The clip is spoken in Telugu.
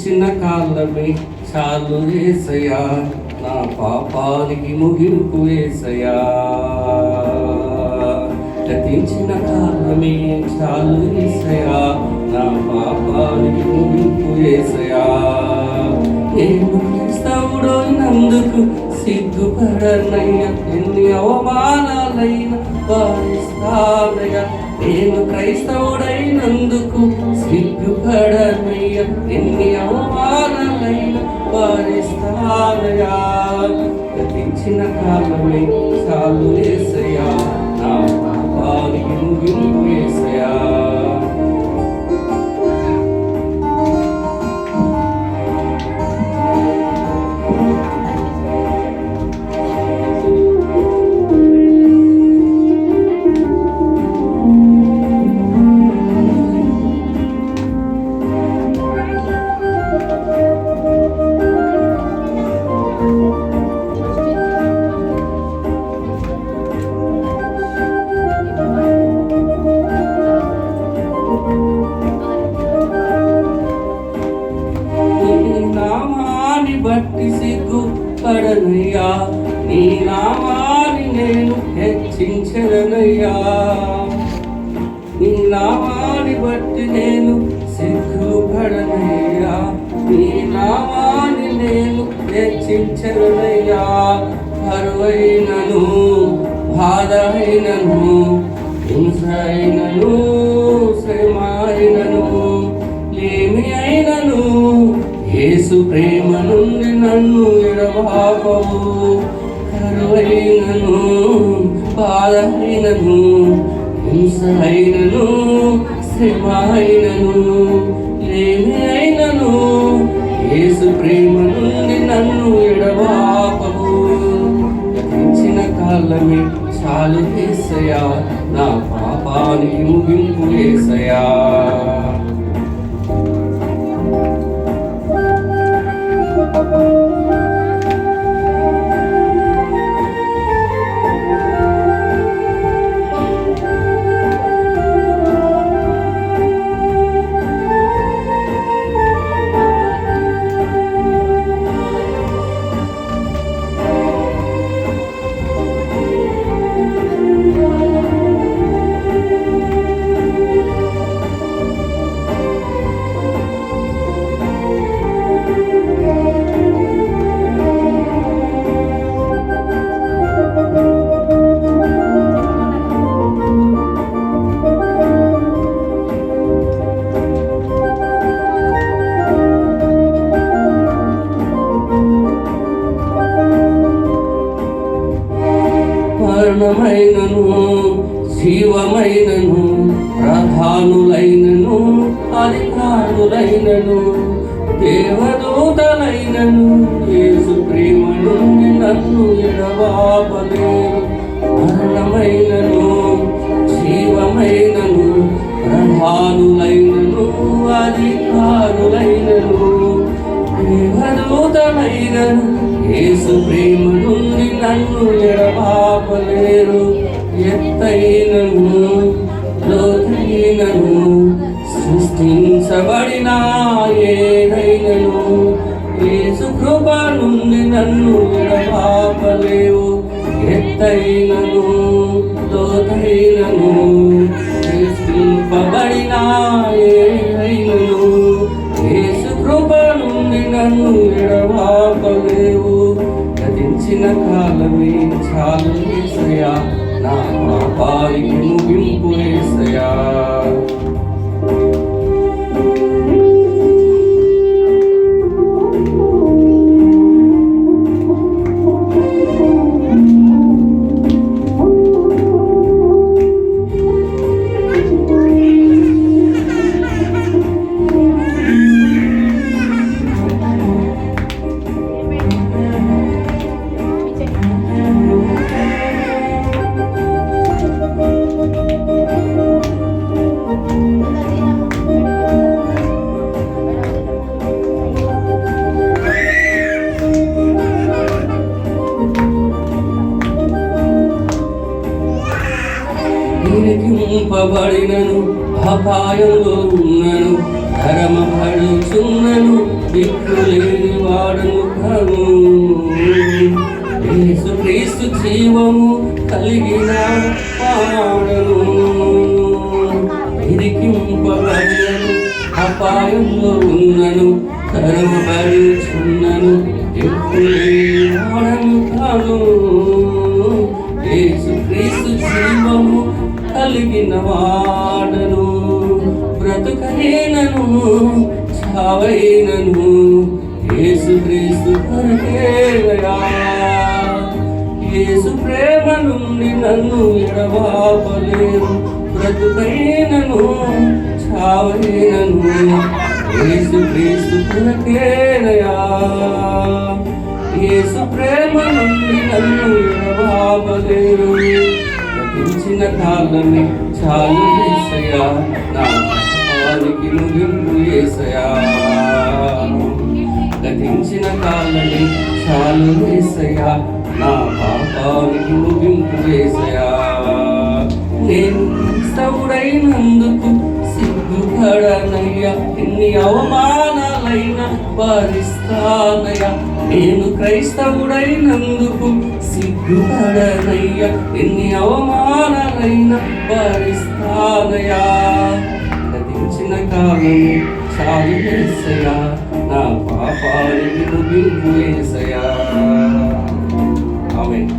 గతించిన కాలమే చాలు యేసయ్యా, నా పాపానికి ముగింపు యేసయ్యా. గతించిన కాలమే చాలు యేసయ్యా, నా పాపానికి ముగింపు యేసయ్యా. నేను క్రైస్తవుడైనందుకు సిగ్గుపడనయ్యా, ఎన్ని అవమానాలైనా భరిస్తానయ్యా. నేను క్రైస్తవుడైనందుకు సిగ్గుపడనయ్యా, ఎన్ని అవమానాలైనా భరిస్తానయ్యా. గతించిన కాలమే చాలు యేసయ్యా, నా పాపానికి ముగింపు యేసయ్యా. బట్టి సిగ్గు పడనయ్యా, నీ నామాన్ని నేను హెచ్చించనయ్యా. నీ నామాన్ని బట్టి నేను సిగ్గుపడనయ్యా, నీ నామాన్ని నేను హెచ్చించనయ్యా. కరువైనను బాధ అయినను హింస అయినను శ్రమ అయినను ఏమి అయినను యేసు ప్రేమ నుండి నన్ను ఎడబాపవు. కరువైనను బాధ అయినను హింస అయినను శ్రమ అయినను ఏమి అయినను యేసు ప్రేమ నుండి నన్ను ఎడబాపవు. గతించిన కాలమే చాలు యేసయ్యా, నా పాపానికి ముగింపు యేసయ్యా. మరణమైనను జీవమైనను ప్రధానులైనను అధికారులైనను దేవదూతలైనను యేసు ప్రేమ నుండి నన్ను ఎడబాపలేరు. మరణమైనను జీవమైనను ప్రధానులైనను అధికారులైనను దేవదూతలైనను యేసు ప్రేమ నుండి నన్ను ఎడబాపలేరు. ఎత్తైనను లోతైనను సృష్టించబడిన ఏదైనను యేసు కృప నుండి నన్ను ఎడబాపలేవు. ఎత్తైనను లోతైనను సృష్టింపబడిన ఏదైనను యేసు కృప నుండి నన్ను ఎడబాపలేవు. గతించిన కాలమే చాలు యేసయ్యా, నా పాపానికి ముగింపు యేసయ్యా. నింపబడినను అపాయంలో ఉన్నను ధర్మపడుచున్నను దిక్కులేని వాడను కాను. యేసుక్రీస్తు జీవము కలిగిన వాడను. ఇరికింపబడినను అపాయంలో ఉన్నను, తరమబడుచున్నను, దిక్కులేని వాడను కాను. యేసుక్రీస్తు జీవము కలిగిన వాడను. బ్రతుకైనను చావైనను యేసుక్రీస్తు కొరకేనయా. యేసు ప్రేమ నుండి నన్ను ఎడబాపలేరు. బ్రతుకైనను చావైనను యేసుక్రీస్తు కొరకేనయా. యేసు ప్రేమ నుండి నన్ను ఎడబాపలేరు. గతించిన కాలమే చాలు యేసయ్యా, నా పాపానికి ముగింపు యేసయ్యా. గతించిన కాలమే చాలు యేసయ్యా, నా పాపానికి ముగింపు యేసయ్యా. నేను క్రైస్తవుడైనందుకు సిగ్గుపడనయ్యా, ఎన్ని అవమానాలైనా భరిస్తానయ్యా. నేను క్రైస్తవుడైనందుకు సిగ్గుపడనయ్యా, ఎన్ని అవమానాలైనా భరిస్తానయ్యా. గతించిన కాలం చాలు యేసయ్యా, నా పాపానికి ముగింపు యేసయ్యా. ఆమేన్.